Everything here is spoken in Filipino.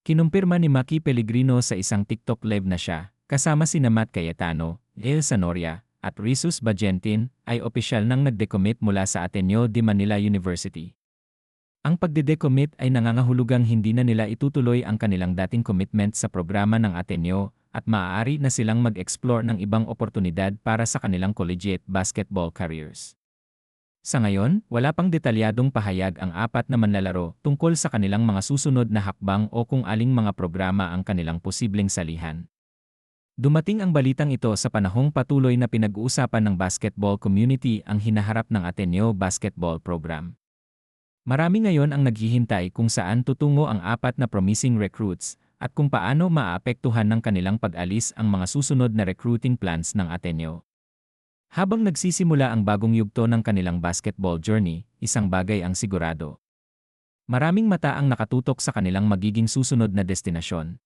Kinumpirma ni Maki Pellegrino sa isang TikTok live na siya, kasama sina Matt Cayetano, Leo Sanoria, at Risus Bajentin, ay opisyal nang nagdecommit mula sa Ateneo de Manila University. Ang pagdedecommit ay nangangahulugang hindi na nila itutuloy ang kanilang dating commitment sa programa ng Ateneo at maaari na silang mag-explore ng ibang oportunidad para sa kanilang collegiate basketball careers. Sa ngayon, wala pang detalyadong pahayag ang apat na manlalaro tungkol sa kanilang mga susunod na hakbang o kung aling mga programa ang kanilang posibleng salihan. Dumating ang balitang ito sa panahong patuloy na pinag-uusapan ng basketball community ang hinaharap ng Ateneo basketball program. Marami ngayon ang naghihintay kung saan tutungo ang apat na promising recruits at kung paano maaapektuhan ng kanilang pag-alis ang mga susunod na recruiting plans ng Ateneo. Habang nagsisimula ang bagong yugto ng kanilang basketball journey, isang bagay ang sigurado. Maraming mata ang nakatutok sa kanilang magiging susunod na destinasyon.